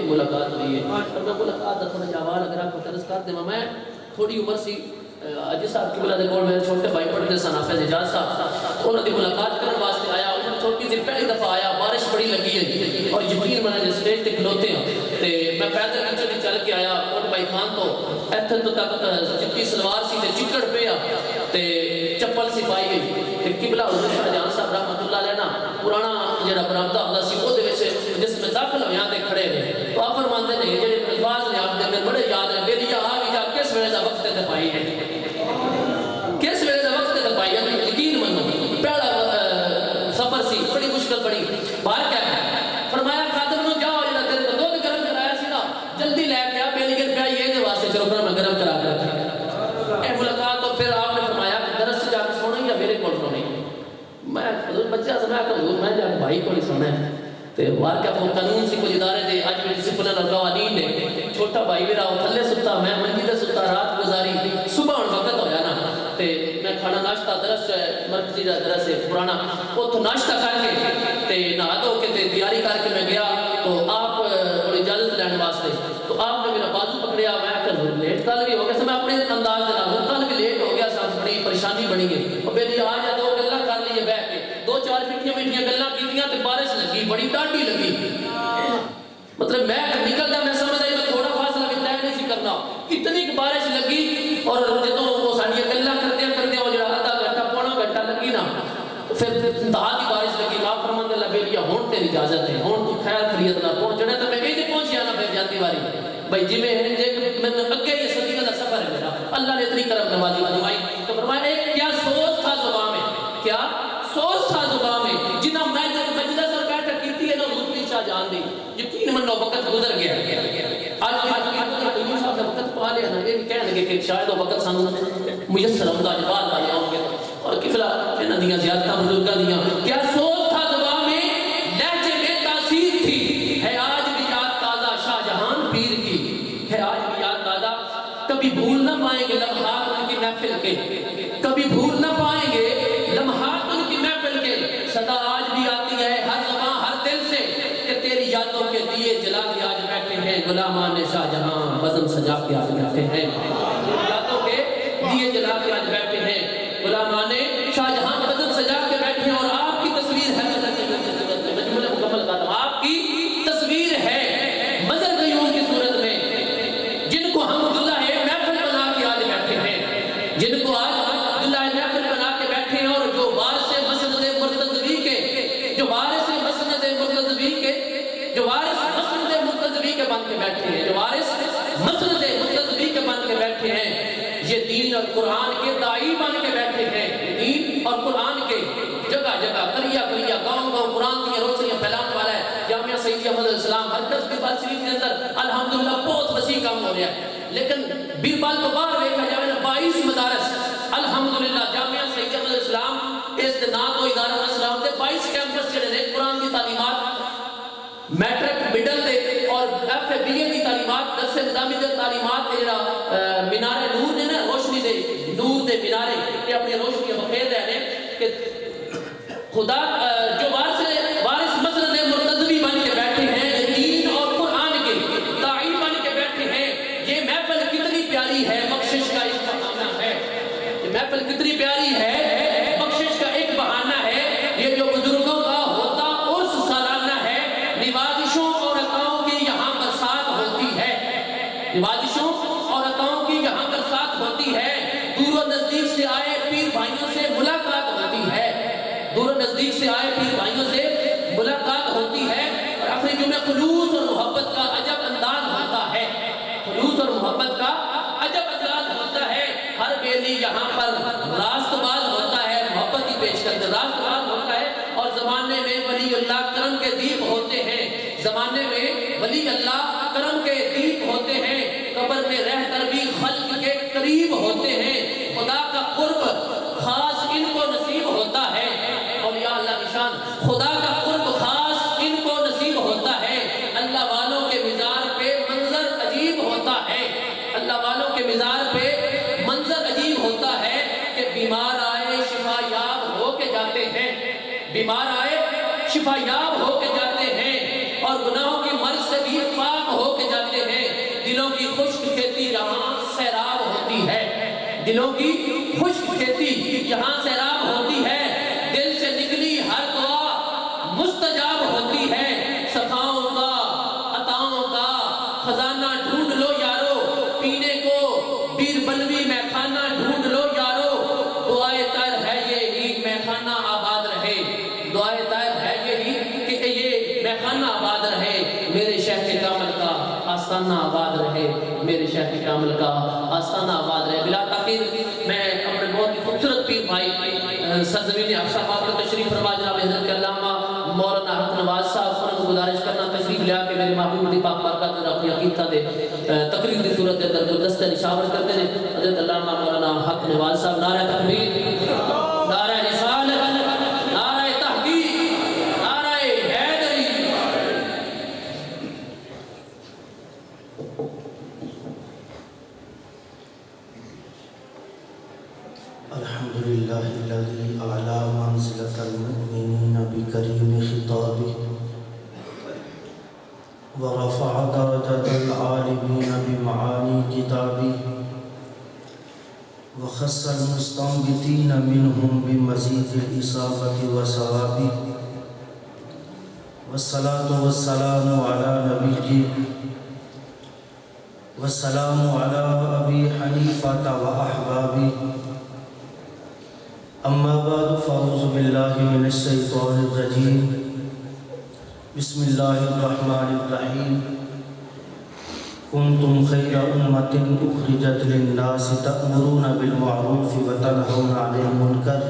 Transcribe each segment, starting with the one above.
میری ملاقات ہوئی ہے اور میں ملاقات دا تھوڑا جواب اگر آپ کو درس کر دے میں تھوڑی عمر سی اجی صاحب کی بلا دے کول میرے چھوٹے بھائی پڑھتے سن حافظ اجاز صاحب انہوں نے ملاقات کرنے واسطے آیا انہوں چھوٹی سی پہلی دفعہ آیا بارش بڑی لگی ہے اور یقین منا جس اسٹیج تے کھلوتے ہیں تے میں پیدل نیچے چل کے آیا اور بھائی خان تو ایتھے تو تک چٹی سلوار سی تے چکڑ پیا تے چپل سی پائی گئی تے قبلہ حضور شاہ جہاں صاحب رحمۃ اللہ علیہ نا پرانا جڑا برآمدہ ہوندا سی او دے وچ جس میں داخل ہویاں تے کھڑے نے تو آپ فرماندے نے جڑے الفاظ نے آپ دے میں بڑے یاد ہیں بیلیا آ بھی جا کس ویلے دا وقت تے پائی ہے کس ویلے دا وقت تے پائی ہے یقین منو پہلا سفر سی بڑی مشکل بڑی باہر کیا ہے فرمایا خادم نو جاؤ جڑا تیرے کو دودھ گرم کرایا سی نا جلدی لے کے آ بیلی گر پیا یہ دے واسطے چلو میں گرم کرا کے اے ملاقات تو پھر آپ نے فرمایا کہ درس سے جا کے سونا یا میرے کول سونا میں حضور بچہ سمجھا کہ حضور میں جا کے بھائی کو نہیں سونا ہے تے وار کیا قانون سی کوئی ادارے دے اج بھی ڈسپلن قوانین نے چھوٹا بھائی میرا تھلے ستا میں منجی تے ستا رات گزاری صبح ہن وقت ہویا نا تے میں کھانا ناشتہ درس مرکزی دا درس ہے پرانا اوتھے ناشتہ کر کے تے نہا دھو کے تے تیاری کر کے میں گیا تو آپ اجازت لینے واسطے تو آپ نے میرا بازو پکڑیا میں کہ لیٹ کل بھی ہو گیا میں اپنے انداز دے نال کل بھی لیٹ ہو گیا سب بڑی پریشانی بنی گئی او بیلی آ جا دو گلاں کر لیے بیٹھ کے دو چار میٹھیاں میٹھیاں گلاں کیتیاں تے بارش لگی بڑی ڈاڈی لگی مطلب میں نکلدا میں سمجھدا میں تھوڑا فاصلہ بھی طے نہیں سی کرنا اتنی کہ بارش لگی اور جدوں وہ ساڈیاں گلاں کردے وہ جڑا آدھا گھنٹہ پونا گھنٹہ لگی نا پھر انتہا دی بارش لگی آپ فرماندے اللہ بیلیا ہون تیری اجازت ہے ہون تو خیر خیریت نہ پہنچنا تو میں کہیں پہنچیا نہ پھر جاتی واری بھائی جی میں اگے یہ صدیقہ کا سفر ہے میرا اللہ نے اتنی کرم نوازی فرمائی تو فرمایا ایک کیا سوچ تھا زبان میں کیا سوچ تھا زبان میں جنہ میں جب مجلس اور بیٹھک کیتی ہے نا حضور شاہ جان دی یقین منو وقت گزر گیا آج صاحب نے وقت پا لیا نا یہ بھی کہنے لگے کہ شاید وہ وقت سانو میسر ہوگا جو بعد والے آؤں گے اور قبلہ انہاں دیاں زیادتاں بزرگاں دیاں کیا سوچ تھا زبان میں لہجے میں تاثیر تھی ہے آج بھی یاد تازہ شاہ جہان پیر کی ہے آج بھی یاد تازہ کبھی بھول نہ پائیں گے لمحات ان کی محفل کے کبھی بھول نہ پائیں گے لمحات ان کی محفل کے صدا آج بھی آتی ہے ہر زبان ہر دل سے کہ تیری یادوں کے دیے جلا کے آج بیٹھے ہیں غلامان شاہ جہاں بزم سجا کے آج بیٹھے ہیں یادوں کے دیے جلا کے آج بیٹھے ہیں غلامان شاہ جہاں بزم سجا کے بیٹھے ہیں اور آپ کی تصویر ہے میں جملہ مکمل کرتا ہوں آپ کی تصویر ہے مظہر غیوم کی صورت میں جن کو ہم اللہ محفل بنا کے آج بیٹھے ہیں جن کو آج اللہ محفل بنا کے بیٹھے ہیں اور جو وارث مسند مرتضوی کے جو وارث مسند مرتضوی کے جو وارث مسند مرتضوی کے بن کے بیٹھے ہیں جو وارث مسند مرتضوی کے بن کے بیٹھے ہیں یہ دین اور قرآن کے داعی بن کے بیٹھے ہیں دین اور قرآن کے جگہ جگہ قریہ قریہ گاؤں گاؤں قرآن کی روشنیاں پھیلانے والا ہے جامعہ سیدیہ مدد اسلام مرکز بیربال شریف کے اندر الحمدللہ بہت وسیع کام ہو رہا ہے لیکن بیربال کو باہر دیکھا جائے نا 22 مدارس الحمدللہ جامعہ سیدیہ مدد اسلام اس دن کو ادارہ اسلام دے 22 کیمپس جڑے نے قرآن کی تعلیمات میٹرک مڈل دے اور ایف اے بی اے کی تعلیمات درس نظامی دے تعلیمات جڑا مینار نور نے نا روشنی دے نور دے مینارے یہ اپنی روشنی بخیر رہنے کہ خدا جو وارث مسند مرتضوی بن کے بیٹھے ہیں یہ دین اور قرآن کے داعی بن کے بیٹھے ہیں یہ محفل کتنی پیاری ہے بخشش کا ایک بہانہ ہے یہ محفل کتنی پیاری ہے بخشش کا ایک بہانہ ہے یہ جو بزرگوں کا ہوتا عرس سالانہ ہے نوازشوں اور عطاؤں کی یہاں برسات ہوتی ہے نوازشوں اور عطاؤں کی یہاں برسات ہوتی ہے دور و نزدیک سے آئے پیر بھائیوں سے ملاقات ہوتی ہے دور و نزدیک سے آئے پیر بھائیوں سے ملاقات ہوتی ہے اور اپنے جو میں خلوص اور محبت کا عجب انداز ہوتا ہے خلوص اور محبت کا عجب انداز ہوتا ہے ہر بیلی یہاں پر راست باز ہوتا ہے محبت ہی پیش کرتے راست باز ہوتا ہے اور زمانے میں ولی اللہ کرم کے دیپ ہوتے ہیں زمانے میں ولی اللہ کرم کے دیپ ہوتے ہیں قبر میں رہ کر بھی خلق کے قریب ہوتے ہیں خدا کا قرب خاص ان کو نصیب ہوتا ہے اولیاء اللہ نشان خدا کا قرب خاص ان کو نصیب ہوتا ہے اللہ والوں کے مزار پہ منظر عجیب ہوتا ہے اللہ والوں کے مزار پہ منظر عجیب ہوتا ہے کہ بیمار آئے شفا یاب ہو کے جاتے ہیں بیمار آئے شفا یاب ہو کے جاتے ہیں اور گناہوں کی مرض سے بھی پاک دلوں کی خشک کھیتی یہاں سیراب ہوتی ہے، دل سے نکلی ہر دعا مستجاب ہوتی ہے، صفاؤں کا عطاؤں کا خزانہ ڈھونڈ لو یارو، پینے کو بیر بلوی میں کھانا ڈھونڈ لو یارو، دعائے طاہر ہے یہی میں خانہ آباد رہے، دعائے طاہر ہے یہی کہ یہ میں خانہ آباد رہے، میرے شیخ کامل کا آستانہ آباد رہے، میرے شیخ کامل کا آستانہ آباد رہے۔ بلا تاخیر میں اپنے بہت ہی خوبصورت پیر بھائی سرزمین اقصیٰ پاک میں تشریف فرما جناب حضرت کے علامہ مولانا حق نواز صاحب کو گزارش کرنا تشریف لیا کہ میرے محبوب دی پاک بارگاہ اندر اپنی عقیدت دے تقریر دی صورت اندر گلدستہ نشاور کرتے ہیں حضرت علامہ مولانا حق نواز صاحب۔ نعرہ تکبیر، نعرہ رسالت، نعرہ تحقیق، نعرہ حیدری۔ الحمدللہ الذی اعلی منزلۃ المؤمنین بکریم خطابہ ورفع درجۃ العالمین بمعانی کتابہ وخص المستنبطین منہم بمزید الاصابۃ وثوابہ والصلاة والسلام علی نبیہ والسلام علی ابی حنیفہ واحبابہ اما بعد فاعوذ باللہ من الشیطان الرجیم بسم اللہ الرحمن الرحیم کنتم خیر امۃ اخرجت للناس تأمرون بالمعروف وتنہون عن المنکر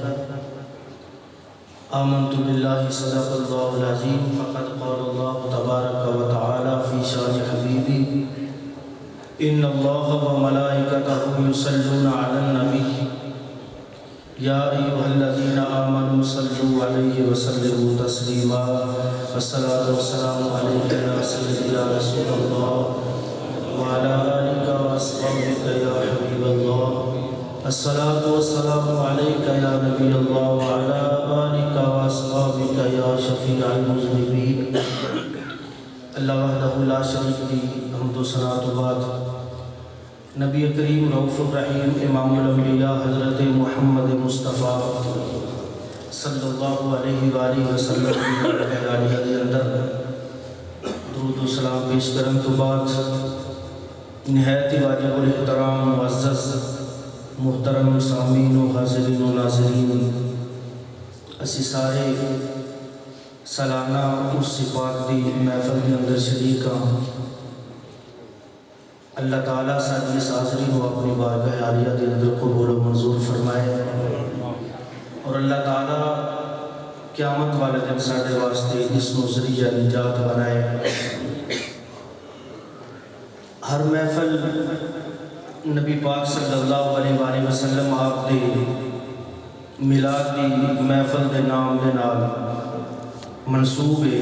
آمنت باللہ صدق اللہ العظیم فقد قال اللہ تبارک و تعالی فی شان حبیبی ان اللہ وملائکتہ یصلون علی النبی یا ایہا الذین آمنوا صلوا علیہ وسلموا تسلیما والصلاة والسلام علیک یا سیدی یا رسول اللہ وعلی آلک واصحابک یا حبیب اللہ الصلاة والسلام علیک یا نبی اللہ وعلی آلک واصحابک یا شفیع المذنبین۔ اللہ وحدہ لا شریک دی حمد و ثنا تو بعد نبی کریم رؤوف الرحیم امام الانبیاء حضرت محمد مصطفیٰ صلی اللہ علیہ وآلہ وسلم کی حیالیہ دے اندر درود و سلام پیش کرن تو بعد نہایت واجب الاحترام معزز محترم سامعین و حاضرین و ناظرین، اسی سارے سالانہ عرس پاک دی محفل کے اندر شریک ہاں۔ اللہ تعالیٰ ساری اس حاضری کو اپنی بارگاہ عالیہ کے اندر قبول و منظور فرمائے، اور اللہ تعالیٰ قیامت والے دن ساڑھے واسطے اس ذریعہ نجات بنائے۔ ہر محفل نبی پاک صلی اللہ علیہ وآلہ وسلم آپ دے میلاد دی محفل دے نام دے نال منسوب ہے۔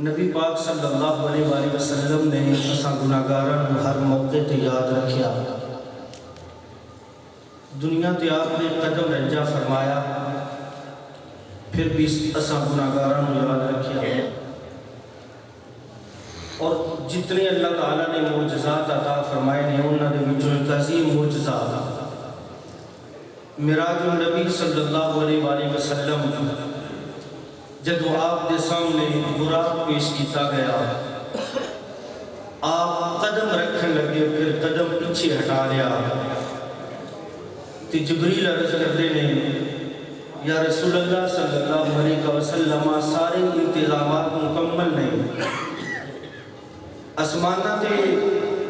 نبی پاک صلی اللہ علیہ وآلہ وسلم نے اساں گناہگاراں ہر موقع تے یاد رکھیا۔ دنیا تے آپ نے قدم رنجا فرمایا، پھر بھی اساں گناہگاراں یاد رکھیا، اور جتنے اللہ تعالیٰ نے معجزات عطا فرمائے نے انہاں دے وچوں ایک عظیم معجزہ معراج النبی صلی اللہ علیہ وآلہ وسلم جدو آپ دے سامنے براق پیش کیتا گیا، آپ قدم رکھن لگے، پھر قدم پیچھے ہٹا لیا، تے جبریل عرض کرتے نے یا رسول اللہ صلی اللہ علیہ وسلم سارے انتظامات مکمل نہیں، آسمانہ تے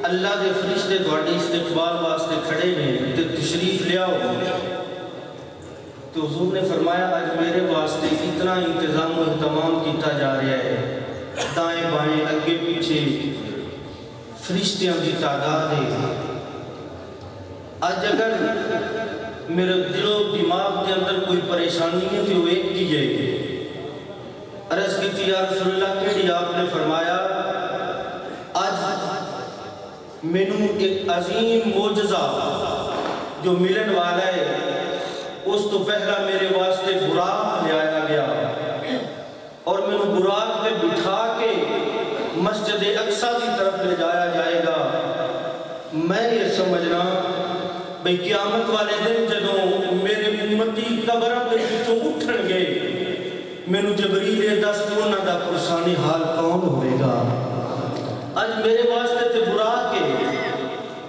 اللہ دے فرشتے تواڈے استقبال واسطے کھڑے نے تے تشریف لے آؤ۔ تو حضور نے فرمایا آج میرے واسطے اتنا انتظام و اہتمام کیتا جا رہا ہے، دائیں بائیں اگے پیچھے فرشتیاں کی تعداد ہے۔ آج اگر میرے دل و دماغ کے اندر کوئی پریشانی ہے تو وہ ایک کی جائے، عرض کی یا رسول اللہ کیڑی؟ آپ نے فرمایا آج مینوں ایک عظیم معجزہ جو ملن والا ہے، اس تو پہلا میرے واسطے براق لے آیا گیا، اور میں نے براق پہ بٹھا کے مسجد اقصیٰ کی طرف لے جایا جائے گا۔ میں یہ سمجھنا بھئی قیامت والے دن جدوں میرے امتی قبراں دے وچوں اٹھن گے مینوں جبریل دس انہاں دا پرسانی حال کون ہوئے گا. اج میرے واسطے تے براق کے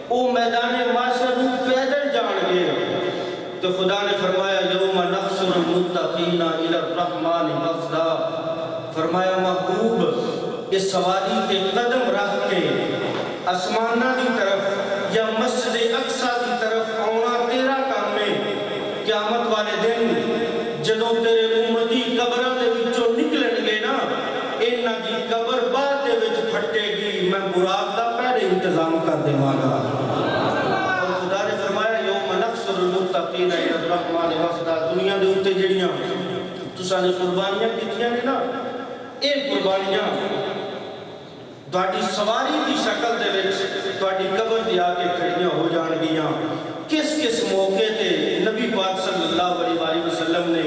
او میدان معاشر نوں پیدل جان گے تو خدا نے فرمایا یوم نحشر المتقین الی الرحمن وفدا. فرمایا محبوب اس سواری کے قدم رکھ کے آسمانہ کی طرف یا مسجد اقصی کی طرف آنا تیرا کام ہے. قیامت والے دن جدوں تیرے امتی قبراں دے وچوں نکلن گے نا انہاں دی قبر بعد دے وچ پھٹے گی میں براق دا پہلے انتظام کر دیواں گا. اور خدا نے فرمایا یوم نحشر المتقین الی الرحمن وفدا. دنیا دے اوتے جڑیاں تساں نے قربانیاں کیتیاں نے نا اے قربانیاں تہاڈی سواری کی شکل دے وچ تہاڈی قبر دے آ کے کھڑیاں ہو جان گیاں. کس کس موقع تے نبی پاک صلی اللہ علیہ وآلہ وسلم نے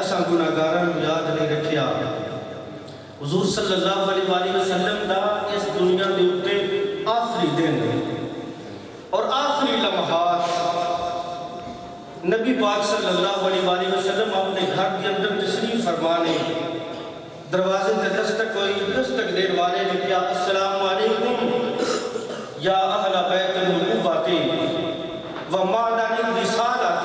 اساں گناہگاراں نوں یاد نہیں رکھیا. حضور صلی اللہ علیہ وآلہ وسلم دا اس دنیا دے اوتے آخری دن اور آخری لمحات نبی پاک صلی اللہ علیہ وآلہ وسلم اپنے گھر کے اندر تشریف فرمانے دروازے تے دستک ہوئی. دستک دین والے نے کیا السلام علیکم یا اہل بیت النبوۃ و معدن الرسالۃ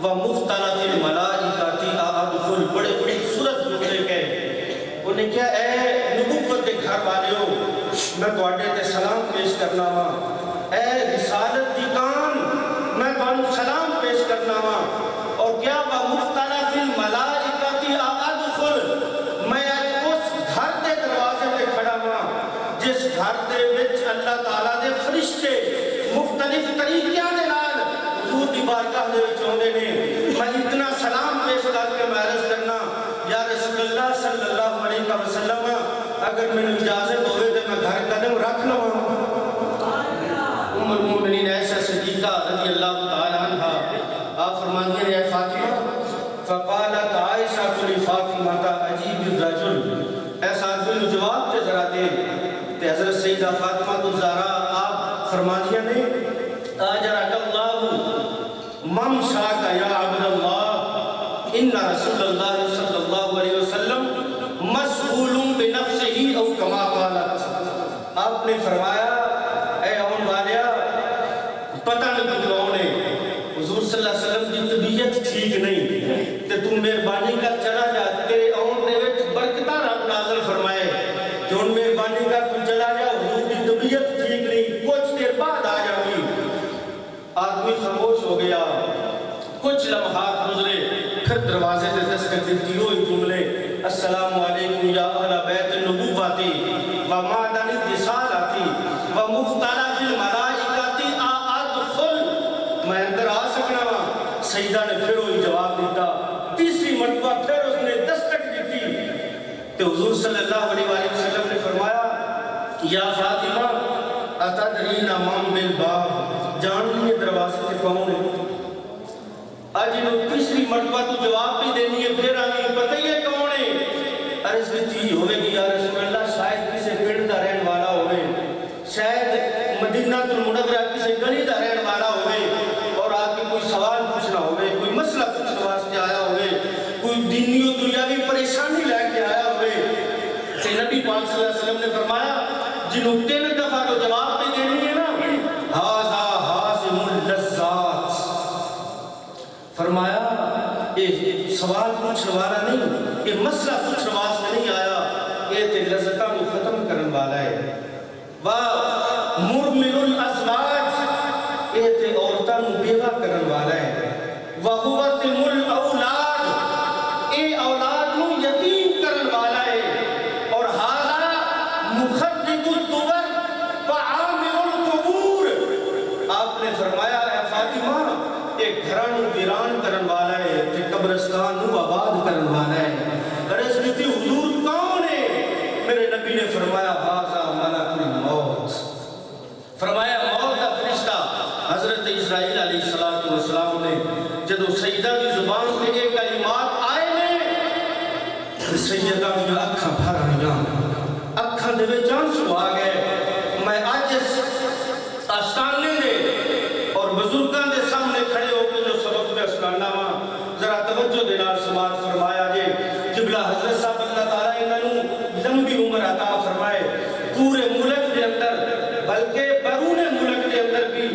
و مختلط الملائکۃ ادخل. بڑے بڑی خوبصورت جملے کہے. انہیں کیا اے نبوت کے گھر والےو میں تواڈے تے سلام پیش کرنا وا. اے رسالت دی کان میں تانوں سلام پیش کرنا وا. اور کیا و مختلط الملائکۃ ادخل میں اس گھر دے دروازے تے کھڑا وا جس گھر دے وچ اللہ تعالیٰ دے فرشتے مختلف طریقیاں دے نال حضور دی بارگاہ دے وچ آندے نے. میں اتنا سلام پیش کر کے میں عرض کرنا یا رسول اللہ صلی اللہ علیہ وسلم اگر میں اجازت ہوئے تو میں گھر قدم رکھ لوں. ام المومنین عائشہ صدیقہ رضی اللہ تعالی عنہا آپ فرماتی ہیں اے فاطمہ فقالت عائشہ لفاطمہ عجیب الرجل. ایسا آدمی جواب تے ذرا دے. تے حضرت سیدہ فاطمہ الزہرا آپ فرمانیاں نے اجرک اللہ ممشاک یا عبد اللہ ان رسول اللہ صلی اللہ علیہ وسلم مشغول بنفسہ او کما قالت. آپ نے فرمایا اے اون والیا پتہ نہیں کون ہے حضور صلی اللہ علیہ وسلم کی طبیعت ٹھیک نہیں تے تم مہربانی کر چلا جا تیرے اون دے وچ برکتاں رب نازل فرمائے کہ ان مہربانی کر تو چلا جا حضور کی طبیعت ٹھیک نہیں کچھ دیر بعد آ جاؤں. آدمی خاموش ہو گیا. کچھ لمحات گزرے پھر دروازے سے دستک دیتی ہوئی جملے السلام علیکم یا اہل بیت النبوۃ و معدن الرسالۃ و مختلط الملائکۃ ادخل. میں اندر آ سکنا وا. سیدہ نے پھر وہی جواب دیتا. تیسری مرتبہ پھر اس نے دستک دیتی تو حضور صلی اللہ علیہ وآلہ وسلم نے فرمایا یا فاطمہ اتدرین من بالباب. جان لیے دروازے سے کون ہے. آج انہوں تیسری مرتبہ تو جواب بھی دینی ہے پھر آگے پتہ ہی ہے کون ہے. عرض بھی ہوئے گی یا رسول اللہ شاید کسی پنڈ دا رہن والا ہوئے شاید مدینہ المنورہ کسی گلی دا رہن والا ہوئے اور آگے کوئی سوال پوچھنا ہوئے کوئی مسئلہ پوچھنے واسطے آیا ہوئے کوئی دینی و دنیاوی پریشانی لے کے آیا ہوئے. کہ نبی پاک صلی اللہ علیہ وسلم نے فرمایا جنہوں 3 دفعہ تو جواب بھی دینی ہے نا ہاذا حازم اللذات. فرمایا یہ سوال پوچھنے والا نہیں یہ مسئلہ پوچھنے واسطے نہیں آیا یہ تے لذتاں کو ختم کرنے والا ہے. واہ مرمل الازواج یہ تے عورتاں کو بیوہ کرنے والا ہے. وَهُوَ تِمُ الْأَوْلَادِ اے اولاد کو یتیم کرنے والا ہے. اور ہاذا مخرج الدور وعامر القبور. آپ نے فرمایا اے فاطمہ ایک گھران ویران کرن والا ہے کہ قبرستان نو آباد کرن والا ہے. عرض کی حضور کون ہے. میرے نبی نے فرمایا ھذا ملک الموت. فرمایا موت کا فرشتہ حضرت اسرائیل علیہ السلام نے جدو سیدہ کی زبان پہ یہ کلمات آئے نے سیدہ کی اکھاں بھر رہیاں اکھاں دے وچ آنسو آ گئے. میں پورے ملک کے اندر بلکہ بیرون ملک کے اندر بھی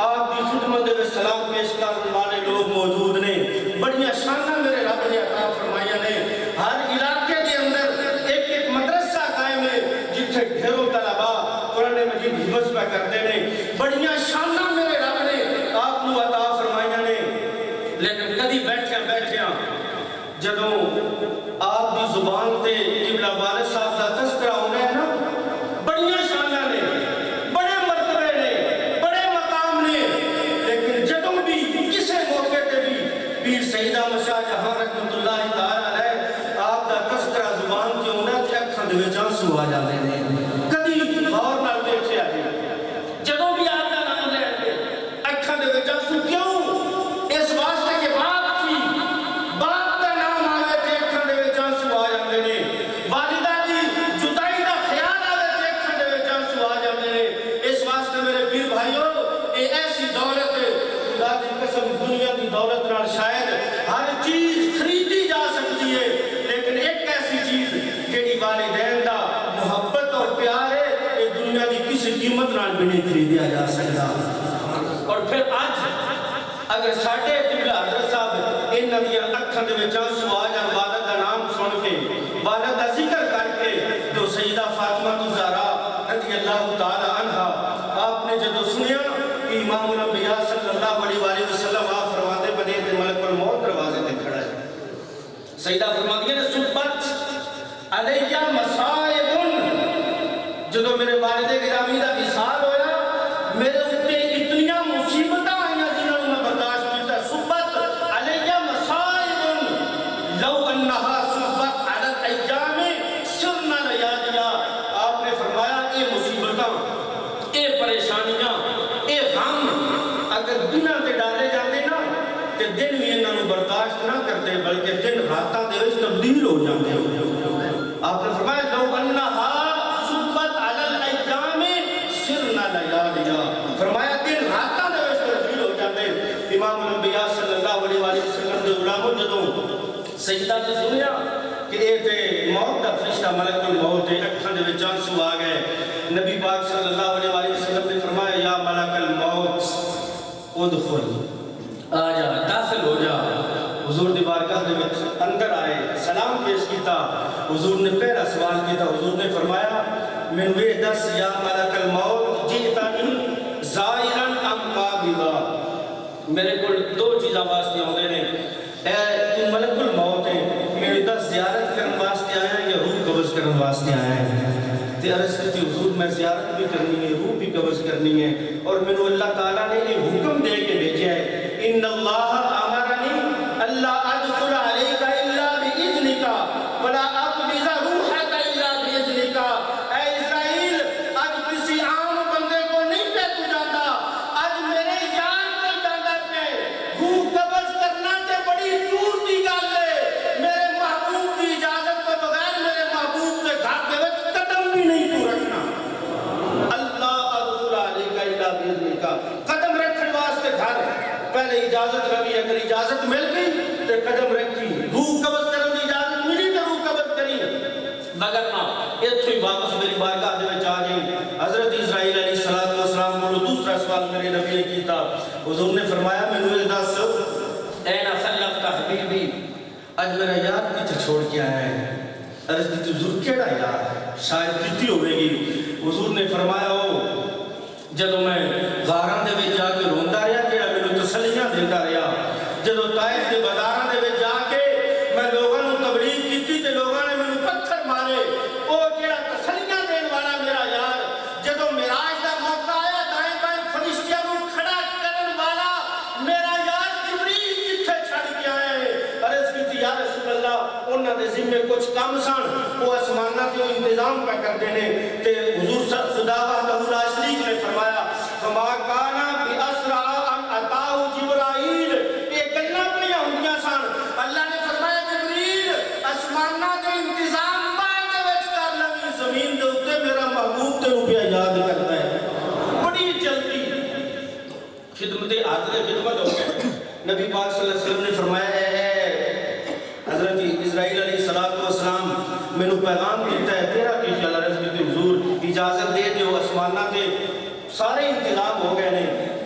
آپ کی خدمت میں سلام پیش کرنے والے لوگ موجود نے. بڑیاں شاناں میرے رب نے عطا فرمائیاں نے. ہر علاقے کے اندر ایک ایک مدرسہ قائم ہے جتھے ڈھیروں طلباء قرآن مجید حفظ پہ کرتے ہیں. بڑیاں شاناں میرے رب نے آپ کو عطا فرمائیاں نے. لیکن کدی بیٹھیاں جدوں آپ کی زبان تے قبلہ والد صاحب کا تذکرہ ہونا ہے نا, بڑیاں شاناں نے, بڑے مرتبے نے, بڑے مقام نے. لیکن جدوں بھی کسے موقع تے بھی پیر سید احمد شاہ جہاں رحمۃ اللہ تعالی علیہ آپ کا تذکرہ زبان تے ہونا تے اکھاں دے وچ آنسو آ جاندے نے. کدی غور نال ویکھیا جی جدوں بھی آپ دا نام لین گے اکھاں دے وچ آنسو کیوں؟ اس واسطے کہ باپ سی, باپ دا نام آوے تے اکھاں دے وچ آنسو آ جاندے نے. والدہ دی جدائی دا خیال آوے تے اکھاں دے وچ آنسو آ جاندے نے. اس واسطے میرے پیر بھائیو اے ایسی دولت ہے, خدا دی قسم دنیا دی دولت نال شاید ہر چیز خریدی جا سکتی ہے, لیکن ایک ایسی چیز جیڑی والدین دا محبت اور پیار ہے یہ دنیا دی کسی قیمت نال بھی نہیں خریدیا جا سکتا. اور پھر آج اگر ساڈے قبلہ حضرت صاحب انہاں دی اکھاں دے وچ آنسو آ جان والد دا نام سن کے, والد دا ذکر کر کے, تو سیدہ فاطمہ الزہرا رضی اللہ تعالی عنہا آپ نے جدو سنیا کہ امام الانبیاء صلی اللہ علیہ وآلہ وسلم آپ فرماتے بنے تے ملک الموت دروازے تے کھڑا ہے. سیدہ فرماتی ہے صبت علیہ مصائب, جدو میرے والد گرامی دا وصال ہویا میرے اوپر اتنیاں مصیبتاں آئیاں جنہاں نے میں برداشت کیتا. صبت علیہ مصائب لو انہا صبت علی الایام سرنا لیالیا. آپ نے فرمایا اے مصیبتاں, اے پریشانیاں, اے غم اگر دنیا تے ڈالے جاندے نا تے دن بھی انہاں نوں برداشت نہ کرتے بلکہ دن راتاں دے وچ تبدیل ہو جاندے. آپ نے فرمایا لو انہا صبت علی الایام سرنا لیالیا, فرمایا دن راتاں دے وچ تبدیل ہو جاندے. امام الانبیاء صلی اللہ علیہ وآلہ وسلم دے غلاموں جدوں سجدہ تے سنیا کہ اے تے موت دا فرشتہ ملک الموت دے اکھاں دے وچ آنسو آ گئے. نبی پاک صلی اللہ علیہ وآلہ وسلم نے فرمایا یا ملک الموت ادخل, آ جا, داخل ہو جا. حضور دی بارگاہ دے وچ اندر آئے, سلام پیش کیتا. حضور نے پہلا سوال کیتا, حضور نے فرمایا من وے دس یا ملک الموت جئتنی زائرا ام قابضا. میرے کول دو چیزاں واسطے ہوندے نے, اے تو ملک الموت ہے, میرے دس زیارت کرن واسطے آیا یا روح قبض کرن واسطے آیا ہے؟ تے عرض کرتی حضور میں زیارت بھی کرنی ہے, روح بھی قبض کرنی ہے, اور میں نے اللہ تعالیٰ نے یہ حکم دے کے بھیجا ہے ان اللہ امرنی اللہ ادخل علیک الا باذنک ولا اقبض روحک الا باذنک. اے اسرائیل آج کسی عام بندے کو نہیں پہ تو جاتا, آج میرے یار کو جاتا پہ. روح قبض کرنا تے بڑی دور دی گل ہے, میرے محبوب کی اجازت کے بغیر میرے محبوب کے گھر دے وچ قدم بھی نہیں تو رکھنا. اللہ ادخل علیک الا باذنک, قدم رکھنے واسطے گھر پہلے اجازت لگی, اگر اجازت مل گئی تو قدم رکھی. روح قبض کرنے کی اجازت ملی تو روح قبض کری, مگر نہ اتھو ہی واپس میری بارگاہ دے وچ آ گئی. حضرت اسرائیل علیہ السلام کو دوسرا سوال میرے نبی نے کیتا. حضور نے فرمایا مینوں یہ دس این خلفت حبیبی, اج میرا یار پیچھے چھوڑ کے آیا ہے. عرض کی حضور کیڑا یار, شاید کتی ہوے گی. حضور نے فرمایا او جدوں میں غاراں دے وچ جا کے روندا رہیا جڑا مینوں تسلیاں دیندا رہیا, جدوں طائف دے بازاراں دے وچ جا کے میں لوگاں نوں تبلیغ کیتی تے لوگاں نے مینوں پتھر مارے, او جڑا تسلیاں دین والا میرا یار, جدوں معراج دا موقع آیا دائیں بائیں فرشتیاں نوں کھڑا کرن والا میرا یار جبریل جتھے چھڑ کے آیا ہے. عرض کیتی یا رسول اللہ انہاں دے ذمے کچھ کم سن, وہ آسماناں تے انتظام پہ کردے نے. تے حضور خدا وحدہ لا شریک نے فرمایا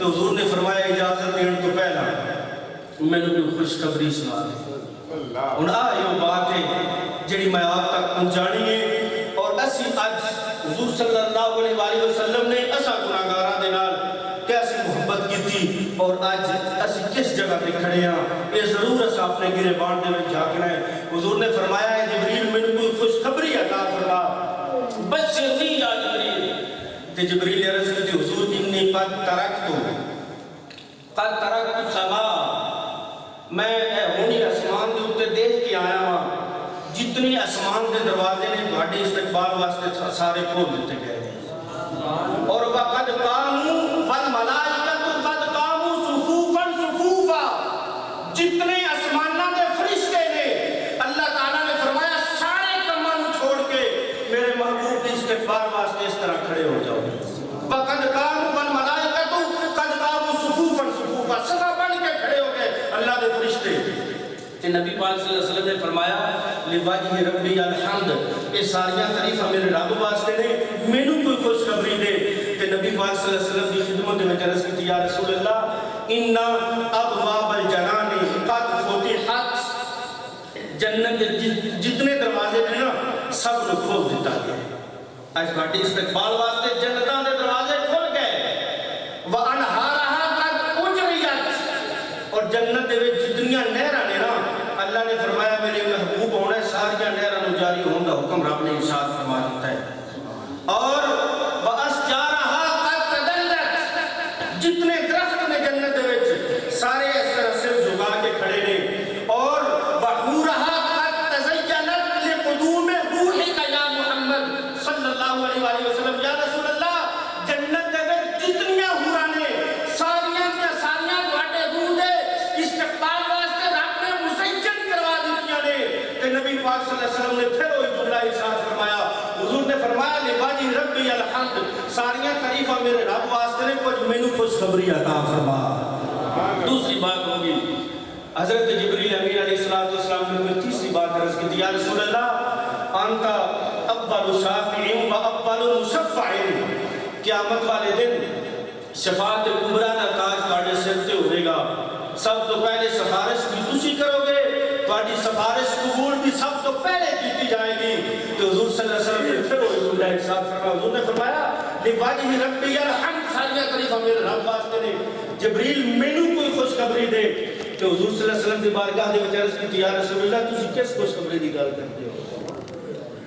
حضور نے فرمایا اجازت دین تو پہلا میں نے کوئی خوشخبری سنا دی ہن آ بات ہے جڑی میں آپ تک پہنچانی ہے اور اسی اج حضور صلی اللہ علیہ وآلہ وسلم نے اسا گناہگاراں دے نال کیسی محبت کی اور آج اسی کس جگہ پہ کھڑے ہیں یہ ضرور اسا اپنے گریبان دے وچ جھانکنا ہے حضور نے فرمایا ہے جبریل میں کوئی خوشخبری عطا فرما بشرنی یا جبریل تے جبریل عرض کی حضور انی قد ترکت سما میں ہونی اسمان دے اوپر دیکھ کے آیا ہوں جتنی اسمان دے دروازے نے تہاڈے استقبال واسطے سارے کھول دیتے گئے اور وقد قاموا والملائکۃ قد قاموا صفوفا صفوفا جتنے آسماناں دے فرشتے نے اللہ تعالیٰ نے فرمایا سارے کماں چھوڑ کے میرے محبوب کے استقبال واسطے اس طرح کھڑے ہو جاؤ وقد قاموا والملائکۃ قد قاموا صفوفا صفوفا سب بن کے کھڑے ہو گئے اللہ دے فرشتے کہ نبی پاک صلی اللہ علیہ وسلم نے فرمایا لِوَجْهِ رَبِّي الْحَمْدِ یہ ساریاں تعریفاں میرے رب واسطے نے مینوں کوئی خوشخبری دے کہ نبی پاک صلی اللہ علیہ وسلم کی خدمت میں عرض کی یا رسول اللہ ان ابواب الجنان قد فتحت جنت جتنے دروازے ہیں نا سب کو کھول دیتا گیا آج باٹی استقبال واسطے جنتاں دے دروازے کھل گئے وَأَنْهَارَهَا قَدْ أُجْرِيَتْ اور جنت دے جتنیاں نہراں نے نا اللہ نے فرمایا میرے محبوب ہونا ہے ساریاں نہراں جاری ہون دا حکم رب نے ارشاد فرما دیتا ہے اور وَأَشْجَارَهَا قَدْ تَدَلَّتْ جتنے درخت نے جنت دے وچ سارے اس طرح سے جھکا کے کھڑے نے اور وَحُورَهَا قَدْ تَزَيَّنَتْ لِقُدُومِ رُوحِكَ يَا محمد صلی اللہ علیہ وآلہ وسلم یا رسول اللہ جنت دے وچ جتنیاں حوراں نے ساریاں تواڈے روح دے استقبال واسطے رب نے مزین کروا دتیاں نے تے نبی پاک صلی اللہ علیہ وسلم نے پھر وہی جملہ ارشاد فرمایا حضور نے فرمایا لِوَجْهِ رَبِّي الْحَمْدِ ساریاں تعریفاں میرے رب واسطے نے کچھ مینوں خوشخبری عطا فرما دوسری بات ہوگی حضرت جبریل امین علیہ السلام نے تیسری بات عرض کی یا رسول اللہ انت اول شافع و اول مشفع قیامت والے دن شفاعت کبریٰ کا کاج تہاڈے سر تے ہوے گا سب تو پہلے سفارش بھی تسی کرو گے تہاڈی سفارش قبول بھی سب تو پہلے کیتی جائے گی تو حضور صلی اللہ علیہ وسلم نے پھر وہی جملہ ارشاد فرمایا حضور نے فرمایا لِوَجْهِ رَبِّي الْحَمْدِ ساریاں تعریفاں میرے رب واسطے نے جبریل مینوں کوئی خوشخبری دے تو حضور صلی اللہ علیہ وسلم دی بارگاہ دے وچ عرض کی یا رسول اللہ تسی کس خوشخبری دی گل کرتے ہو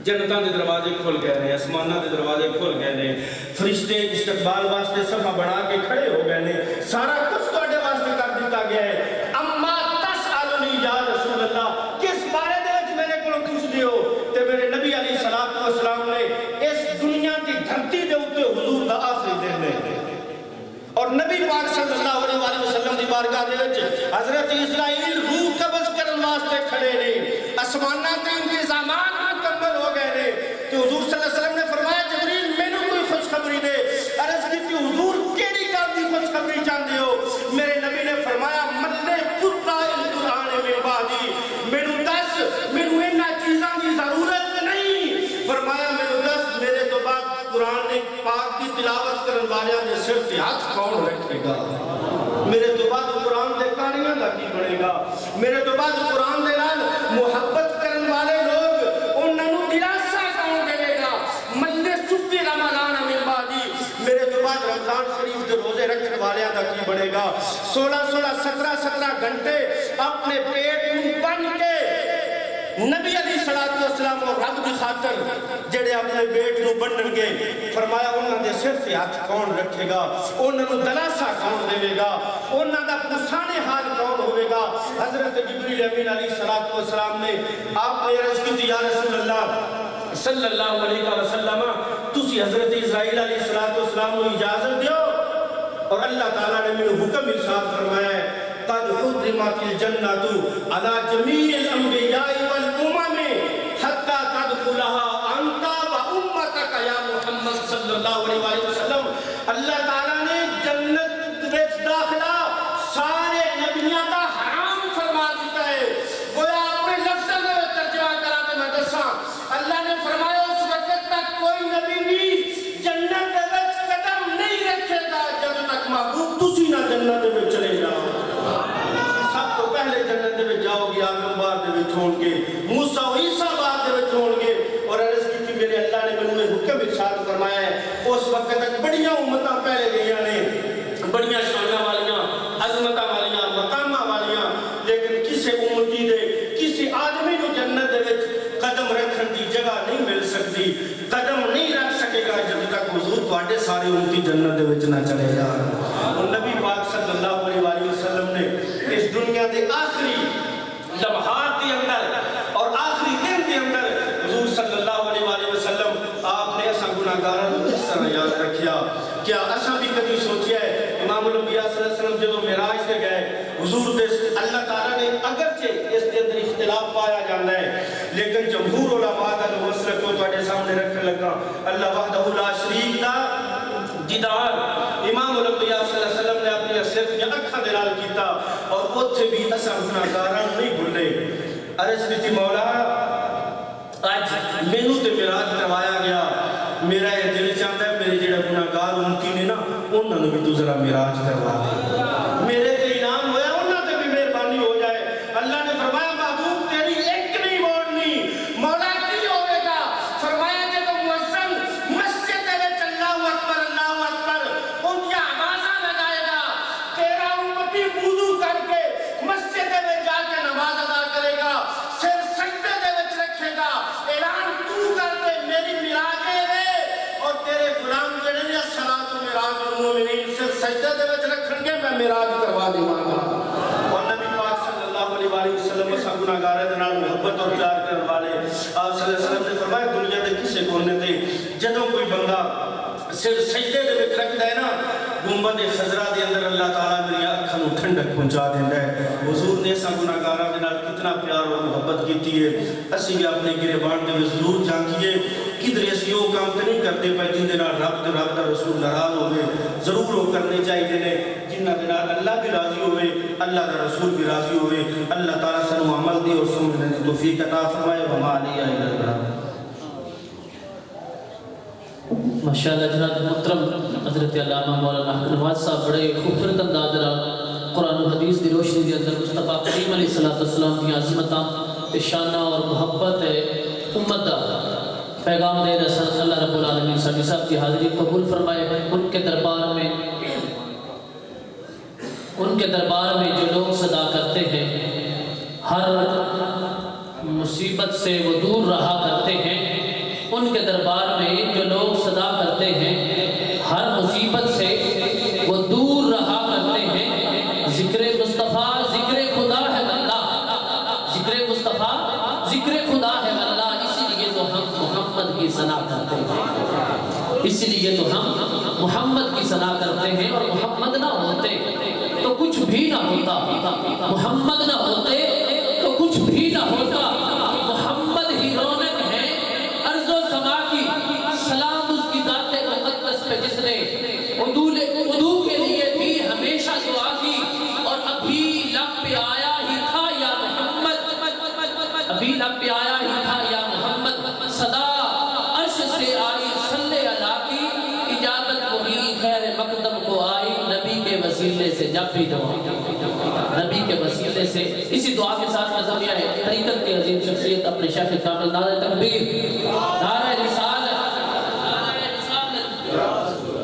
جنتاں دے دروازے کھل گئے نے آسماناں دے دروازے کھل گئے نے فرشتے استقبال واسطے صفا بنا کے کھڑے ہو گئے نے سارا کچھ تہاڈے واسطے کر دتا گیا ہے اما تسالنی یا رسول اللہ کس بارے دے وچ میرے کولوں پوچھدے ہو تے میرے نبی علیہ الصلوۃ والسلام نے اس دنیا دی دھرتی دے اوپر حضور دا آخری دن ہے اور نبی پاک صلی اللہ علیہ وآلہ وسلم دی بارگاہ دے وچ حضرت اسرائیل روح قبض کرن واسطے کھڑے نے آسماناں تے انتظامات مکمل ہو گئے نے تو حضور صلی اللہ علیہ وسلم نے فرمایا جبریل مینوں کوئی خوشخبری دے عرض کی کہ حضور کیڑی گل دی خوشخبری چاہندے ہو میرے نبی نے فرمایا ملے قرآن القرآن میں بعدی مینوں دس مینوں انہاں چیزاں دی ضرورت نہیں فرمایا مینوں دس میرے تو بعد قرآن پاک کی تلاوت کرن والیاں دے سر تے ہاتھ کون رکھے گا میرے تو بعد قرآن دے کہانیاں دا کی بنے گا میرے تو بعد قرآن دے نال محبت کرن والے لوگ انہاں نوں دلاسا کون دے گا ملے ستی رمضان من بعدی میرے تو بعد رمضان شریف دے روزے رکھنے والیاں دا کی بنے گا 16 گھنٹے اپنے پیٹ نوں بن کے نبی علیہ السلام اور رب دی خاطر جڑے اپنے بیٹ نوں بنن گے فرمایا انہاں دے سر تے ہاتھ کون رکھے گا انہاں نوں دلاسا کون دے گا انہاں دا پرسانے حال کون ہوے گا حضرت جبریل امین علیہ السلام نے آپ نے عرض کی یا رسول اللہ صلی اللہ علیہ وسلم تسی حضرت اسرائیل علیہ السلام کو اجازت دیو اور اللہ تعالیٰ نے میرے حکم ارشاد فرمایا ہے قد حرمت الجنة على جميع الأنبياء والأمم حتى تدخلها أنت وأمتك يا محمد صلی اللہ علیہ وسلم اللہ تعالیٰ نے جنت وچ داخلہ سارے نبیوں کا حرام فرما دیتا ہے گویا اپنے لفظ میں ترجمہ کرا کے میں دساں اللہ نے فرمایا اس وقت تک کوئی نبی بھی جنت وچ قدم نہیں رکھے گا جب تک محبوب تسی نہ ارشاد فرمایا ہے اس وقت تک بڑیاں امتاں پہلے گئیاں نے بڑیاں شاناں والیاں عظمتاں والیاں مقاماں والیاں لیکن کسی امتی دے کسی آدمی کو جنت دے وچ قدم رکھن دی جگہ نہیں مل سکتی قدم نہیں رکھ سکے گا جب تک حضور تواڈے سارے امتی جنت دے وچ نہ چلے جان اور نبی پاک صلی اللہ علیہ وآلہ وسلم نے اس دنیا دے آخری لمحات دے اندر اور آخری دن دے اندر حضور صلی اللہ علیہ وآلہ وسلم آپ نے ایسا گناہگاراں نوں کس طرح یاد رکھیا کیا اساں بھی کبھی سوچیا ہے امام الانبیاء صلی اللہ علیہ وسلم جدوں معراج تے گئے حضور دے اللہ تعالیٰ نے اگرچہ اس کے اندر اختلاف پایا جاتا ہے لیکن جمہور علماء کا جو مسلک کو تواڈے سامنے رکھنے لگا اللہ وحدہ لا شریک دا دیدار امام الانبیاء صلی اللہ علیہ وسلم نے اپنی صرف یا اکھاں دے نال کیتا اور اوتھے بھی اساں گناہگاراں نہیں بھولے عرض کی مولا آج مینوں تے معراج کروایا گیا میرا یہ دل چاہتا ہے میرے جڑے گناہگار امتی نے نا انہاں نوں بھی تو ذرا معراج کروا دے میرے تے انعام ہویا انہاں تے بھی مہربانی ہو جائے اللہ نے فرمایا محبوب تیری ایک نہیں موڑنی مولا کی ہوئے گا فرمایا کہ تو مؤذن مسجد دے وچ اللہ اکبر ان کی آوازاں لگائے گا تیرا امتی وضو کر کے مسجد دے وچ جا کے نماز ادا کرے گا سر سجدے دے وچ رکھے گا اعلان تو کر دے میری معراج ہے اور تیرے غلام جڑے نے صلاۃ و معراج المومنین سر سجدے دے وچ رکھن گے میں معراج کروا دیواں گا اور نبی پاک صلی اللہ علیہ وآلہ وسلم اساں گناہگاراں دے نال محبت اور پیار کرن والے آپ صلی اللہ علیہ وسلم نے فرمایا دنیا دے کسے کونے تے جدوں کوئی بندہ سر سجدے دے وچ رکھدا ہے نا گنبد خضرا دے اندر اللہ تعالیٰ میری اکھاں نوں ٹھنڈک پہنچا دیندا ہے حضور نے اساں گناہگاراں دے نال کتنا پیار اور محبت کیتی ہے اسی بھی اپنے گریبان دے وچ ضرور جھانکیے کدھر اسی وہ کام تے نہیں کرتے پے جن دے نال رب دا رسول ناراض ہوے ضرور وہ کرنے چاہیے نے جنہاں دے نال اللہ بھی راضی ہوے اللہ دا رسول بھی راضی ہوے اللہ تعالیٰ سانوں عمل دی اور سمجھنے دی توفیق عطا فرمائے وما علیہ الا البلاغ ماشاءاللہ جناب محترم حضرت علامہ مولانا حق نواز صاحب بڑے خوبصورت انداز قرآن و حدیث دی روشنی دے اندر مصطفیٰ کریم علیہ السلام کی عظمتاں شانہ اور محبت امت دا پیغام دے رسول اللہ رب العالمین ساڈی صاحب کی حاضری قبول فرمائے ان کے دربار میں جو لوگ صدا کرتے ہیں ہر مصیبت سے وہ دور رہا کرتے ہیں ان کے دربار میں جو لوگ صدا کرتے ہیں ہر مصیبت سے وہ دور رہا کرتے ہیں ذکر مصطفیٰ ذکر خدا ہے اللہ ذکر مصطفیٰ ذکر خدا ہے اللہ اسی لیے تو ہم محمد کی ثنا کرتے ہیں اسی لیے تو ہم محمد کی ثنا کرتے ہیں اور محمد نہ ہوتے تو کچھ بھی نہ ہوتا محمد نہ ہوتے تو کچھ بھی نہ ہوتا محمد ہی رونق ہے ارض و سما کی سلام اس کی ذات مقدس پہ جس نے وضو کے لیے بھی ہمیشہ دعا کی اور ابھی لب پہ آیا ہی تھا یا محمد ابھی لب پہ آیا ہی تھا یا محمد صدا عرش سے آئی صلی اللہ کی اجابت وہی خیر مقدم کو آئی نبی کے وسیلے سے جب بھی دعا نبی کے وسیلے سے اسی دعا کے ساتھ نظمیہ ہے طریقت کی عظیم شخصیت اپنے شیخ کامل نعرہ تکبیر نعرہ رسالت نعرہ رسالت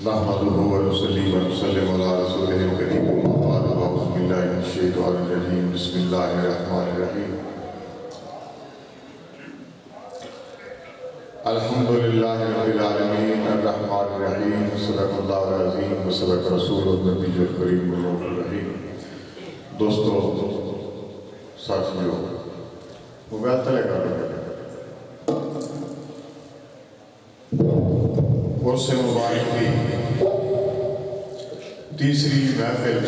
نحمده ونصلي ونسلم على رسوله الكريم أما بعد أعوذ بالله من الشيطان الرجيم بسم الله الرحمن الرحيم الحمد لله رب العالمين الرحمن الرحيم صدق الله العظيم وصدق رسوله النبي الكريم والروح الرحيم دوستو ساتھیو موبائل تلے کر عرس مبارک کی تیسری محفل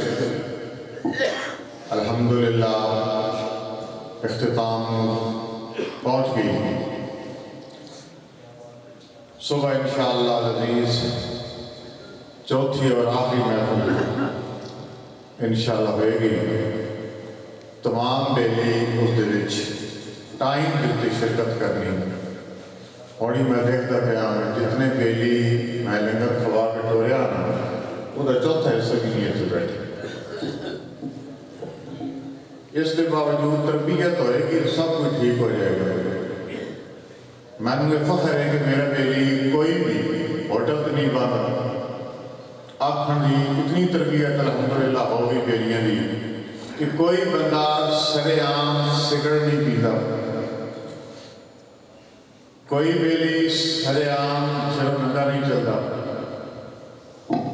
الحمدللہ اختتام پہنچ گئی صبح انشاءاللہ العزیز چوتھی اور آخری محفل انشاءاللہ ہوئے گی تمام بیلی اس دلچ ٹائم دیتی شرکت کرنی اور میں دیکھتا تھا جتنے بیلی میں لنگر کھوا کے ٹوریا نا وہ دا چوتھا حصہ بھی نہیں ہے بیٹھے اس کے باوجود تربیت ہوئے گی تو سب کچھ ٹھیک ہو جائے گا. میں فخر ہے کہ میرا بیلی کوئی بھی ہوٹل تو نہیں بنتا. آخر دی اتنی تربیت الحمدللہ ہو گئی بیلیاں دی کہ کوئی بندہ سرے عام سگریٹ نہیں پیتا. کوئی بیلی سرے عام صرف ننگا نہیں چلتا.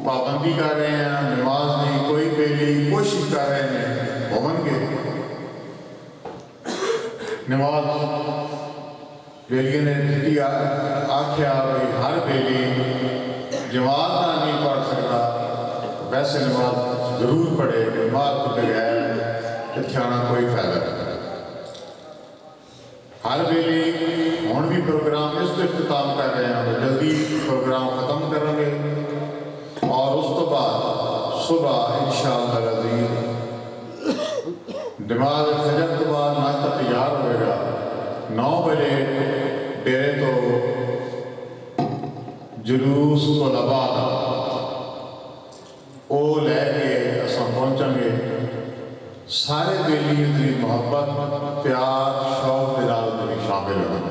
پابندی کر رہے ہیں نماز نہیں. کوئی بیلی کوشش کر رہے ہیں ہومن گے نماز. بیلیے نے جتی آکھیا کہ ہر بیلی جماعت نہ نہیں پڑھ سکتا ویسے نماز ضرور پڑھے. جماعت کے بغیر اتنے آنا کوئی فائدہ نہیں. ہر بیلی ہوں بھی پروگرام اس کو اختتام کر رہے ہیں. جلدی پروگرام ختم کریں گے اور اس تو بعد صبح انشاءاللہ العزیز نماز فجر کے بعد ناشتہ تیار ہوئے گا. 9 بجے ڈیرے تو جلوس طلباء وہ لے کے اساں پہنچیں گے. سارے بیلی کی محبت پیار شوق کے نال میں شامل ہوں.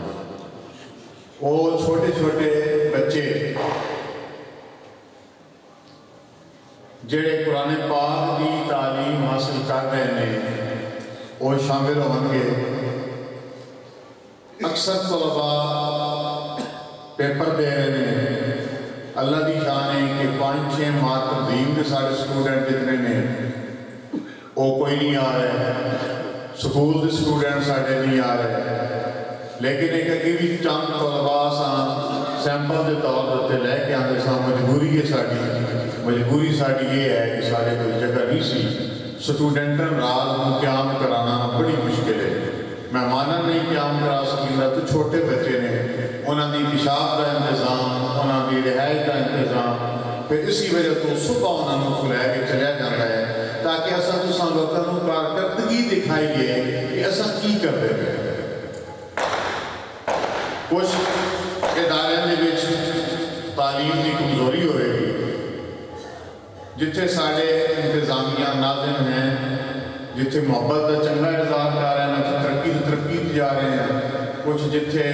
وہ چھوٹے چھوٹے بچے جڑے قرآن پاک کی تعلیم حاصل کر رہے ہیں وہ شامل ہوں گے. اکثر طلباء پیپر دے رہے ہیں. اللہ دی شان ہے کہ 5-6 ماہ تنظیم کے سارے اسٹوڈنٹ جتنے نے وہ کوئی نہیں آ رہے. سکول کے اسٹوڈنٹ سارے نہیں آ رہے. لیکن ایک اگے بھی چند طلباء سان سیمپل کے طور پر لے کے آتے سن. مجبوری ہے ساری یہ ہے کہ سارے کوئی جگہ نہیں سی. اسٹوڈنٹن رات کو قیام کرانا بڑی مشکل ہے. مہمانوں نہیں قیام کرا سکتا تو چھوٹے بچے نے انہوں کی پیشاب کا انتظام انہوں کی رہائش کا انتظام پھر اسی وجہ تو صبح انہوں کو لے کے چلیا جاتا ہے تاکہ اصل تو لوگوں کو کارکردگی دکھائیے کہ اصل کی کرتے ہیں. کچھ ادارے کے تعلیم کی کمزوری ہوئے گی جتنے سارے انتظامیہ ناظم ہیں جتنے محبت کا چنگا اظہار کر رہے ہیں ترقی جا رہے ہیں. کچھ جتنے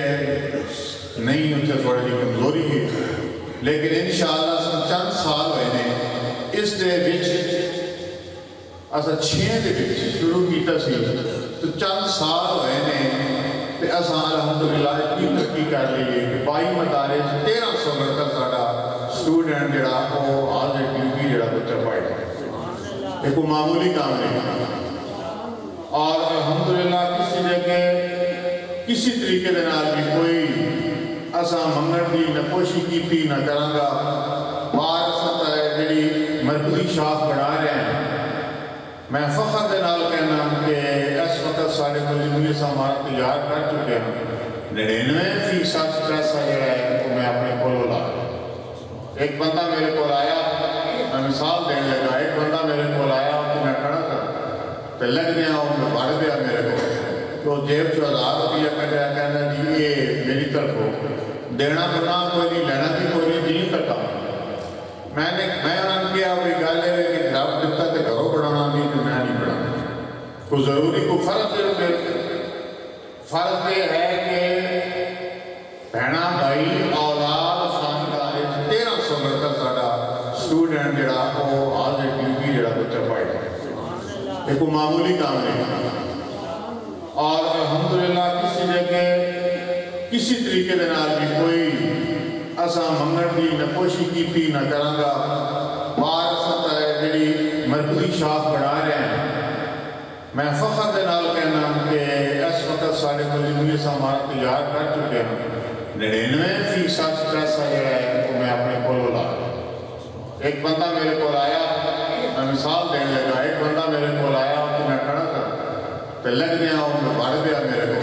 نہیں اتنے تھوڑی جی کمزوری ہے. لیکن انشاءاللہ چند سال ہوئے نے اس دے اصل 6 دے شروع کیتا سی تو چند سال ہوئے نے تو اصل الحمدللہ اتنی ترقی کر لیے کہ 22 مدارس 1300 مرکز ساڑا اسٹوڈنٹ جڑا وہ آج ڈیوٹی جڑا بچہ پائے گا. ایک معمولی کام نہیں. اور الحمدللہ کسی جگہ کسی طریقے دے نال بھی کوئی اساں منگن دی نہ کوشش کی نہ کرانگا. بار ستا ہے جڑی مرکزی شاخ بنا رہے ہیں. میں فخر دے نال کہنا کہ اس وقت سارے مجموعی سامان تیار کر چکے ہیں. 99% پیسہ جڑا ہے وہ میں اپنے کولو لا. ایک بندہ میرے کو آیا میں مثال دینے لگا. ایک بندہ میرے کو آیا کہ میں کھڑا کر تو لگ گیا اور میں بڑھ گیا میرے کو تو جیب 1000 روپیہ کٹیا کہنا جی یہ میری طرف ہو دینا کرنا کوئی نہیں لینا بھی کوئی نہیں دین تک. میں انہوں نے کیا کوئی گل ہے کہ رب دیتا تو گھروں پڑھانا نہیں تو میں نہیں پڑھانا. کوئی ضروری کوئی فرض یہ ہے کہ بہنا بھائی اولاد خاندان 1300 مرکز ساڑا اسٹوڈنٹ جڑا وہ آج ڈیوٹی جڑا بچہ پائے گا. ایک معمولی کام نہیں. اور الحمدللہ کسی جگہ کسی طریقے دے نال بھی کوئی اساں منگن دی نہ کوشش کی نہ کرانگا. بار ستا ہے جڑی مرکزی شاخ بنا رہے ہیں. میں فخر دے نال کہنا کہ اس وقت سارے مجموعی سامان تیار کر چکے ہیں. 99% پیسہ جڑا ہے وہ میں اپنے کولو لا. ایک بندہ میرے کو آیا میں مثال دینے لگا. ایک بندہ میرے کو آیا کہ میں کھڑا کر تو لگ گیا اور میں بڑھ گیا میرے کو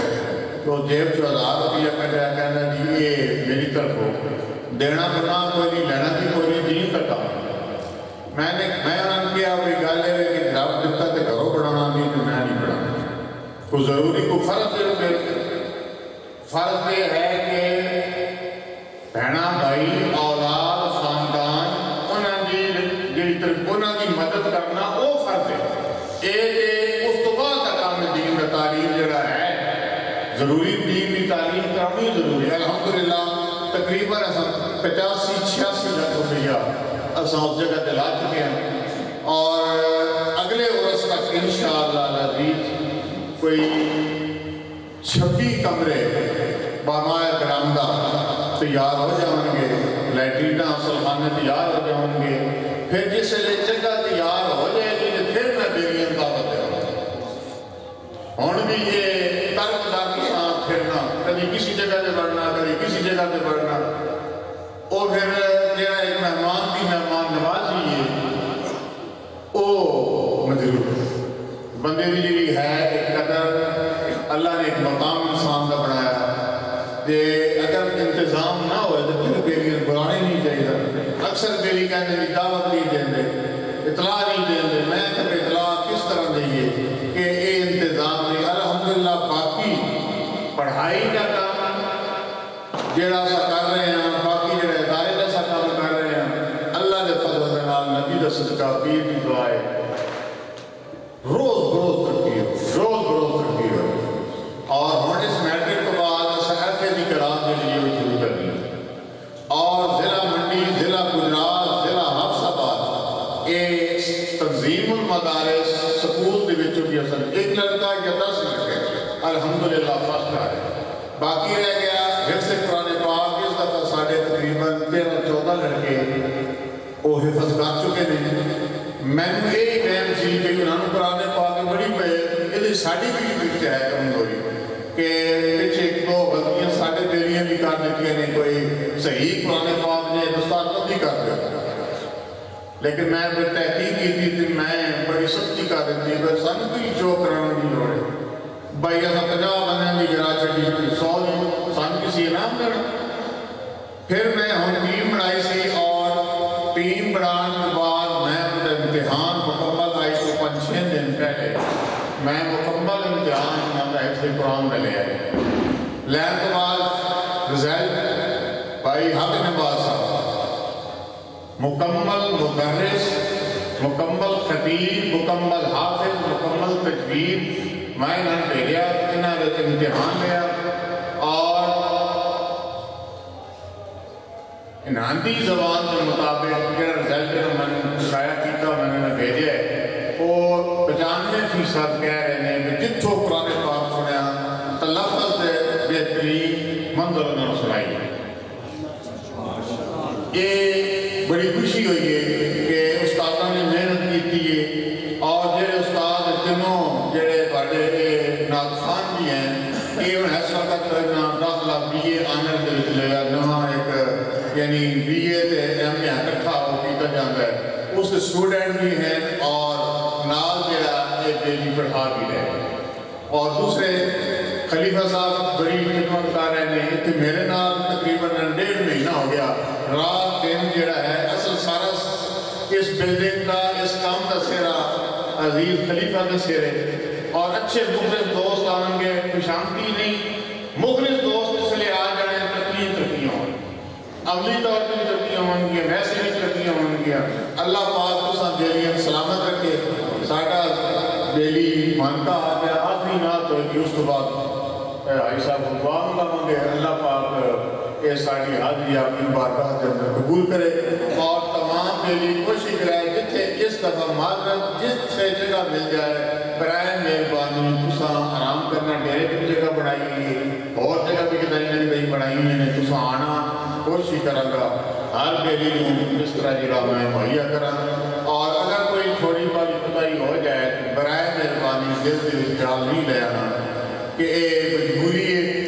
تو جیب 1000 روپیہ کٹیا کہنا جی یہ میری طرف ہو دینا کرنا کوئی نہیں لینا بھی کوئی نہیں دین تک. میں انہوں نے کیا کوئی گل ہے کہ رب دیتا تو گھروں پڑھانا نہیں تو میں نہیں پڑھانا. کوئی ضروری کوئی فرض یہ ہے کہ بہنا بھائی اولاد خاندان انہوں کی مدد کرنا وہ فرض ہے. یہ اس تو بعد کا کام ضروری دین کی تعلیم کرانی ضروری ہے الحمدللہ تقریباً 85-86 لاکھ روپیہ اصل اس جگہ دلا چکے ہیں اور اگلے عرص تک انشاءاللہ العزیز کوئی 26 کمرے بامائے برآمدہ تیار ہو جائیں گے لیٹرینہ سلخانے تیار ہو جائیں گے پھر جس لئے جگہ تیار ہو جائے گی پھر میں بیریاں دعوت دے ہوں بھی یہ ترک دار کے ساتھ پھرنا کبھی کسی جگہ پہ بڑھنا کبھی کسی جگہ پہ بڑھنا وہ پھر جہاں ایک مہمان کی مہمان نوازی ہے وہ مجروح بندے کی جی ہے ایک قدر اللہ نے ایک مقام انسان کا بنایا کہ اگر انتظام نہ ہوئے تو پھر بیری بلانے نہیں چاہیے اکثر بیری کہنے کی دعوت نہیں دیں دے اطلاع نہیں دیں دے میں کہ اطلاع کس طرح دئیے کہ یہ انتظام نہیں الحمدللہ باقی پڑھائی کا کام جڑا سا کر رہے ہیں باقی جڑے ادارے کا سا کام کر رہے ہیں اللہ کے فضل کے نال نبی کا صدقہ پیر کی دعائے روز بروز ترقی ہو اور ہم اس میٹرک کے بعد ایف اے کی کلاس کے لیے بھی شروع کرنی اور ضلع منڈی ضلع گجرات ضلع حفظ آباد یہ تنظیم المدارس سکول کے بچوں کی اصل ایک لڑکا یا 10 لڑکے الحمدللہ فرسٹ آئے باقی رہ گیا حفظ قرآن پاک اس دفعہ ساڑھے تقریباً 13-14 لڑکے وہ حفظ کر چکے ہیں میں نے یہی ٹائم سی کہ انہوں نے قرآن پاک بڑی پہ یہ ساڑھی بھی پچھے ہے کمزوری کہ پچھے ایک دو غلطیاں ساڑھے بیریاں بھی کر دیتی ہیں کوئی صحیح قرآن پاک نے دستار کب نہیں کر دیا لیکن میں پھر تحقیق کی تھی میں بڑی سختی کر دیتی پھر سن کوئی جو کرانا نہیں لوڑے بھائی ایسا 50 بندے کی گرا چڑی 100 سن کسی انعام کرنا پھر میں ہم ٹیم بنائی سی اور ٹیم بنانے کے بعد میں امتحان مکمل آئی تو 5-6 دن پہلے میں مکمل امتحان ہمارا حفظ قرآن میں لے آئے لین کے بعد رزلٹ بھائی حق نواز صاحب مکمل مدرس مکمل خطیب مکمل حافظ مکمل تجوید میں انہوں نے بھیجا انہوں نے امتحان لیا اور انہاندی زبان کے مطابق جو رزلٹ میں نے شائع کیا میں نے بھیجا ہے وہ 95% کہہ رہے ہیں کہ جتھوں قرآن پاک سنیا تلفظ دے بہترین منظر نہ سنائی یہ بڑی خوشی ہوئی ہے کہ استادوں نے محنت کی ہے اور جڑے استاد تینوں جڑے بڑے ناخوان بھی ہیں یہ ہوں اس وقت داخلہ بی اے آنر کے لیا نواں ایک یعنی بی اے تے ایم اے اکٹھا ہو کیتا جاتا ہے اس کے اسٹوڈنٹ بھی ہیں اور نال جڑا ایک بیبی پڑھا بھی رہے اور دوسرے خلیفہ صاحب بڑی خدمت کر رہے ہیں کہ میرے نال تقریباً 1.5 مہینہ ہو گیا رات دن جڑا ہے اصل سارا اس بلڈنگ کا اس کام کا سیرا عزیز خلیفہ کے سیرے اور اچھے مخلص دوست آئیں گے خوشامتی نہیں مخلص دوست اس لیے آ جانے ترقیاں ہوں عملی طور پر ترقیاں ہوں گی ویسے بھی ترقیاں ہوں گی اللہ پاک تساں بیلیاں سلامت رکھے ساڈا بیلی مانتا آ گیا آخری نات ہوئی کہ اس کے بعد بھائی صاحب دعا مانگیں گے اللہ پاک یہ ساری حاضری اپنی بارگاہ کے اندر قبول کرے اور تمام بیلی کوشش کرائے جتنے اس دفعہ معذرت جس سے جگہ مل جائے برائے مہربانی تساں آرام کرنا ڈیرے کی جگہ بنائی ہوئی اور جگہ بھی کتنی نہیں بنائی ہوئی نے تساں آنا کوشش کروں گا ہر بیلی کو اس طرح جڑا میں مہیا کرا اور اگر کوئی تھوڑی باری کوتاہی ہو جائے تو برائے مہربانی دل کے خیال نہیں لے آنا کہ یہ مجبوری ہے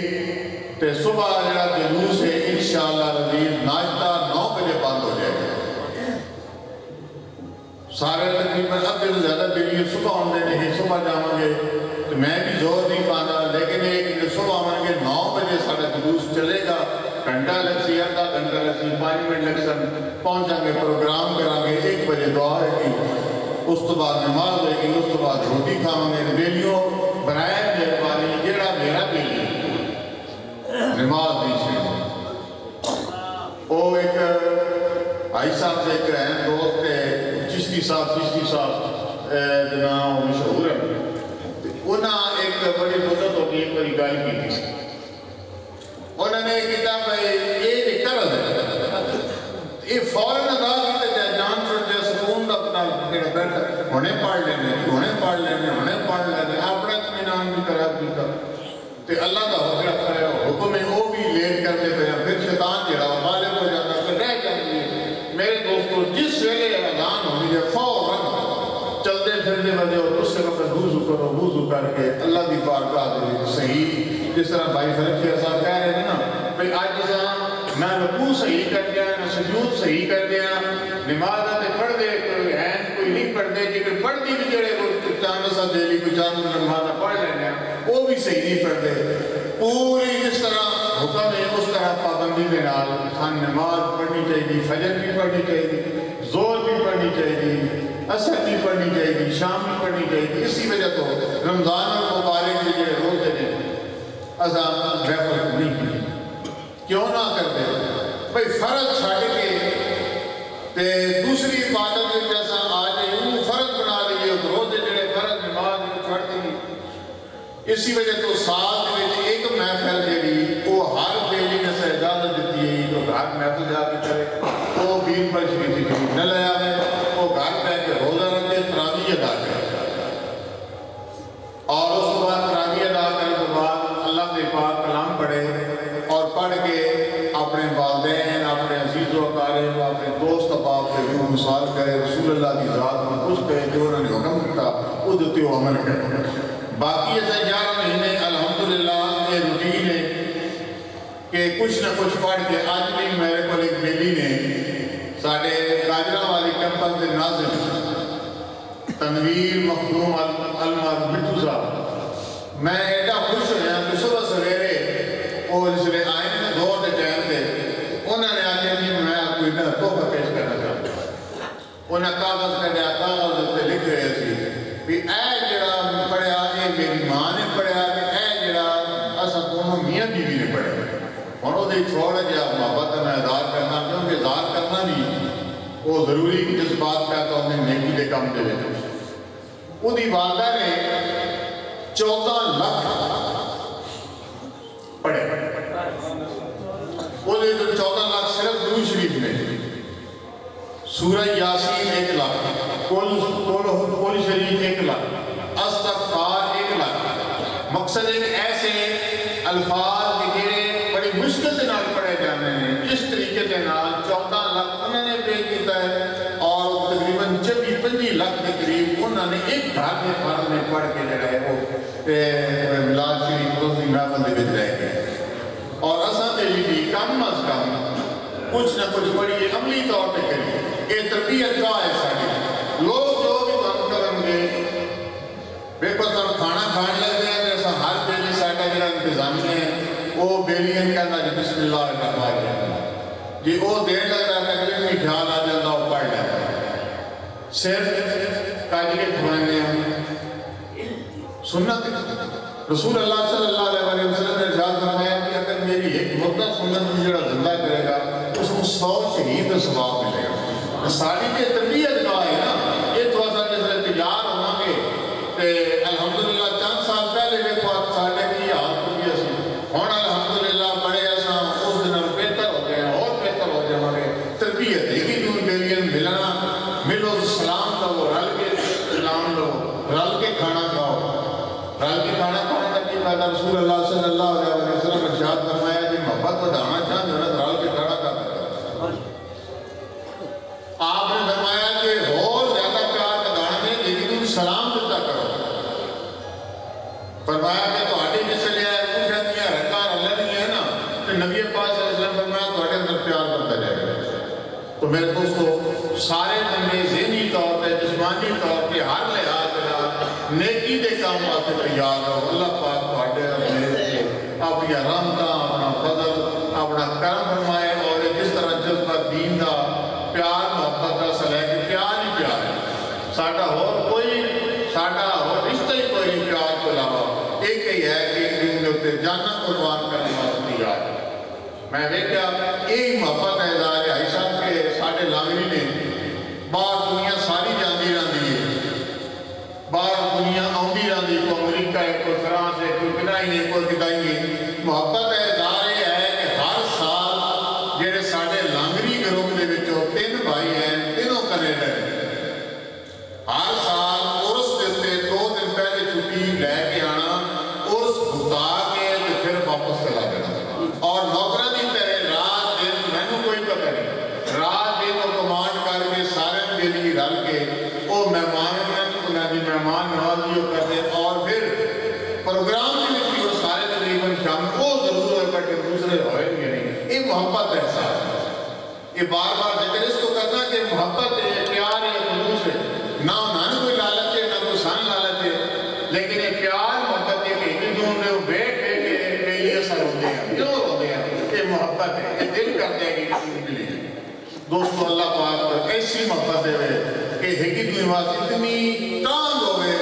تو صبح جڑا جلوس ہے انشاءاللہ العزیز ناشتہ 9 بجے بند ہو جائے گا سارے تقریباً ادھے سے زیادہ بیلی صبح آنے نہیں صبح جاؤں گے تو میں بھی زور نہیں پانا لیکن ایک صبح آؤں گے 9 بجے سارا جلوس چلے گا گھنٹہ لگ سی آدھا گھنٹہ لگ سی 5 منٹ لگ سن پہنچیں گے پروگرام کریں گے 1 بجے دعا ہے گی اس تو بعد نماز ہوئے گی اس تو بعد روٹی کھاؤں گے بیلیوں برائے مہربانی جیڑا میرا بیلی نماز نہیں سے وہ ایک بھائی صاحب سے ایک رہن دوست چشتی صاحب جناب مشہور ہے انہاں ایک بڑی مدت ہوگی ایک بڑی گل کی سی انہوں نے کہا بھائی یہ قرض ہے یہ فوراً ادا کیتے جائے جان چھوڑ جائے سکون اپنا بیٹھا ہونے پڑھ لینے ہونے پڑھ لینے ہونے پڑھ لینے اپنا اطمینان بھی خراب کیتا تے اللہ کا حکم ہے وہ بھی لیٹ کرتے پہ پھر شیطان جڑا غالب ہو جاتا پھر رہ جاتی ہے میرے دوستو جس ویلے اذان ہونی ہے فوراً چلتے پھرتے بجے اور اس سے وقت وضو کرو وضو کر کے اللہ دی بارگاہ دے صحیح جس طرح بھائی فرقی صاحب کہہ رہے ہیں نا بھئی آج نہ رکوع صحیح کر دیا نہ سجود صحیح کر دیا نماز تے پڑھ دے کوئی ہیں کوئی نہیں پڑھ دے جی کوئی پڑھ دی بھی جڑے کوئی چاند سا دے لی کوئی چاند نماز پڑھ لینے وہ بھی صحیح نہیں پڑھ دے پوری جس طرح حکم ہے اس طرح پابندی کے نال ہم نماز پڑھنی چاہیے فجر بھی پڑھنی چاہیے زور بھی پڑھنی چاہیے عصر بھی پڑھنی چاہیے شام بھی پڑھنی چاہیے اسی وجہ تو رمضان المبارک کے جڑے روزے نے اذان غفلت نہیں کی کیوں نہ کرتے بھئی فرض چھاڑ کے تے دوسری عبادت کے جیسا آج یوں فرض بنا لیے روزے جڑے فرض نماز چھوڑ دی اسی وجہ تو سال میں ایک محفل جڑی وہ ہر بیلی نے سے اجازت دیتی ہے تو گھر محفل جا کے کرے وہ بین پر شریف نہ لے آئے وہ گھر پہ کے روزہ رکھے تراویح ادا کرے اور اس کے بعد تراویح ادا کرنے کے بعد اللہ کے پاک کلام پڑھے اور پڑھ کے اپنے والدین اپنے عزیز و اقارب اپنے دوست احباب کے روح مثال کرے رسول اللہ کی ذات میں خوش کرے جو انہوں نے حکم دیتا وہ دیتے وہ عمل کرے باقی ایسے 11 مہینے الحمدللہ یہ روٹین ہے کہ کچھ نہ کچھ پڑھ کے آج بھی میرے کو ایک بیلی نے ساڑھے گاجرہ والی کیمپس کے ناظم تنویر مخدوم المار مٹھو صاحب میں ایڈا خوش ہویا کہ صبح سویرے اور اس لئے آئین میں دور دے ٹائم تھے انہوں نے آگے جی میں آپ کو اتنا تحفہ پیش کرنا چاہتا ہوں انہوں نے کاغذ کر دیا کاغذ سے لکھ رہے تھے کہ اے جڑا پڑھیا اے میری ماں نے پڑھیا کہ اے جڑا اسا دونوں میاں بیوی نے پڑھیا اور وہ دے چھوڑا جا محبت میں اظہار کرنا کیونکہ اظہار کرنا بھی وہ ضروری جس بات کا تو انہیں نیکی دے کام دے لے وہ دی والدہ نے 14 لاکھ پڑھے وہ دے 14 لاکھ صرف درود شریف میں سورہ یاسین 1 لاکھ کل شریف 1 لاکھ استغفار 1 لاکھ مقصد ایک ایسے الفاظ کے بڑی مشکل سے نال پڑھے جانے ہیں اس طریقے کے نال 14 لاکھ انہوں نے پے کیتا ہے اور تقریباً 24-25 لاکھ کے قریب انہوں نے ایک گھر میں فرد میں پڑھ کے لے رہے وہ ملاد شریف روزی محفل دے وچ رہ گئے اور اساں تے بھی کم از کم کچھ نہ کچھ بڑی عملی طور پہ کریے یہ تربیت کا ہے ساری لوگ جو بھی کام کریں گے بے پتر کھانا کھانے لگ جائیں جیسا ہر بیلی ساٹا جڑا انتظامی ہے وہ بیلین کہنا جی بسم اللہ الرحمن الرحیم جی وہ دیر لگ رہا ہے کہ کوئی خیال آ جاتا وہ پڑھ لیتا ہے صرف کاجی کے کھوانے ہیں سنت رسول اللہ صلی اللہ علیہ وسلم نے ارشاد فرمایا کہ اگر میری ایک مدہ سنت میں جڑا زندہ کرے گا اس کو 100 شہید کا ثواب ملے گا ساری کے تربیت کا ہے نا یہ تو ایسا جیسے تیار ہونا گے کہ الحمدللہ چند سال پہلے میں خواہد ساڑھے کی حالت ہوئی اسی ہونا الحمدللہ بڑے ایسا اس دن بہتر ہو گئے اور بہتر ہو جائے ہمارے تربیت ہے کہ دون بیلین ملنا ملو سلام دو رل کے سلام دو رل کے کھانا کھاؤ رل کے کھانا کھانے تک کی پیدا رسول اللہ صلی اللہ علیہ وسلم ارشاد فرمایا کہ محبت بڑھانا چاہتے ہیں رل کے کھانا کھاتا آپ نے فرمایا کہ اور زیادہ پیار بڑھانا ہے لیکن تم سلام دیتا کرو فرمایا کہ تو آٹے میں سے لے آئے کچھ رہتی ہیں رکار اللہ نہیں ہے نا کہ نبی پاک صلی اللہ علیہ وسلم فرمایا تو آٹے اندر پیار بڑھتا جائے گا تو میرے دوستو سارے بندے ذہنی طور پہ جسمانی طور پہ ہر لحاظ نیکی دے کام آتے تیار ہو اللہ پاک پاٹے اپنی رحمتہ اپنا فضل اپنا کرم فرمائے اور جس طرح جذبہ دین دا پیار محبت کا صلاح کہ پیار ہی پیار ہے ساڑھا ہو رشتہ ہی کوئی نہیں پیار کو علاوہ ایک ہی ہے کہ ایک دن میں ہوتے جانا قربان کرنے والا تیار ہے میں دیکھا ایک محبت ہے ادارے آئی صاحب کے ساڑھے لانگری نے باہر دنیا ساری جاندی رہتی ہے باہر دنیا آؤں رہتی کوئی امریکہ ہے کوئی فرانس ہے کوئی بنائی نہیں کوئی کتائی نہیں محبت ہے اظہار یہ ہے کہ ہر سال جڑے ساڈے لانگری گروپ دے وچوں 3 بھائی ہیں تینوں کینیڈا ہر سال عرس دے 2 دن پہلے چھٹی لے کے آنا عرس بتا کے پھر واپس چلا جانا اور نوکراں دی طرح رات دن مینوں کوئی پتہ نہیں رات دن وہ کمانڈ کر کے سارے دلی رل کے وہ مہمان نوازی کرتے اور پھر پروگرام کے وہ سارے تقریباً شام وہ ضرور ہوئے کر کے دوسرے ہوئے گے نہیں یہ محبت ہے ساتھ یہ بار بار ذکر اس کو کرنا کہ محبت ہے پیار ہے خلوص ہے نہ کوئی لالچ ہے نہ کوئی سان لالچ ہے لیکن یہ پیار محبت ہے کہ ایک دون نے بیٹھ کے یہ اثر ہوتے ہیں کیوں ہوتے ہیں یہ محبت ہے یہ دل کرتے ہیں کہ کسی ملی دوستو اللہ پاک ایسی محبت ہے کہ ایک دوسرے واسطے اتنی تانگ ہوئے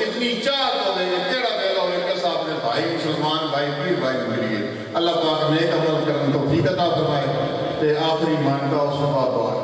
اتنی چاہت ہوئے کہ تیرا دل ہوئے کہ اپنے بھائی مسلمان بھائی پیر بھائی ملیے اللہ پاک نیک عمل کرن توفیق عطا فرمائے تے آخری مان کا اس بات ہوا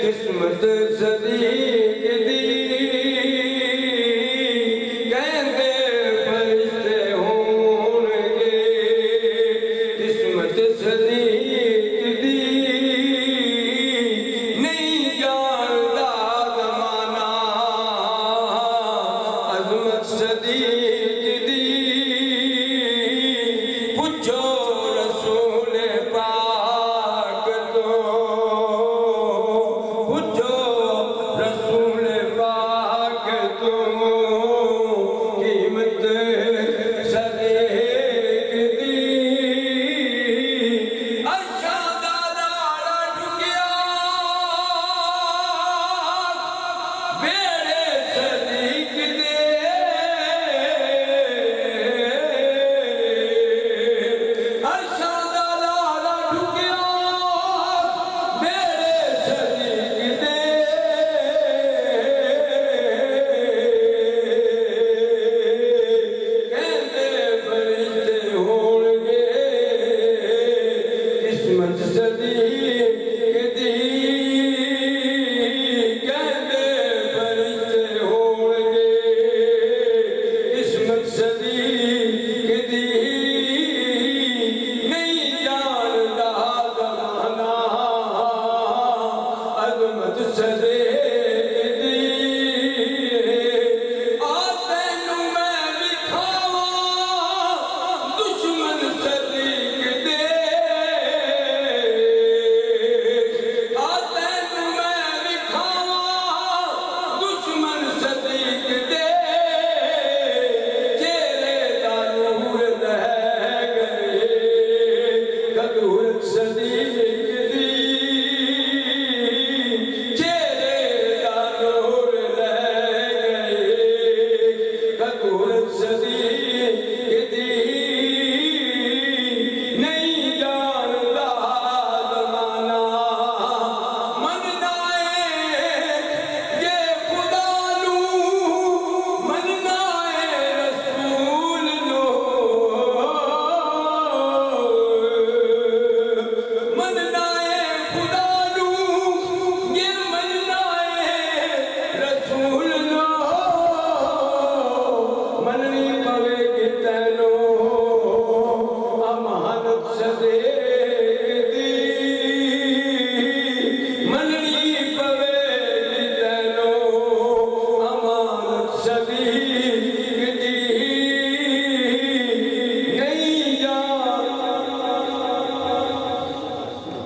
قسمت صدیق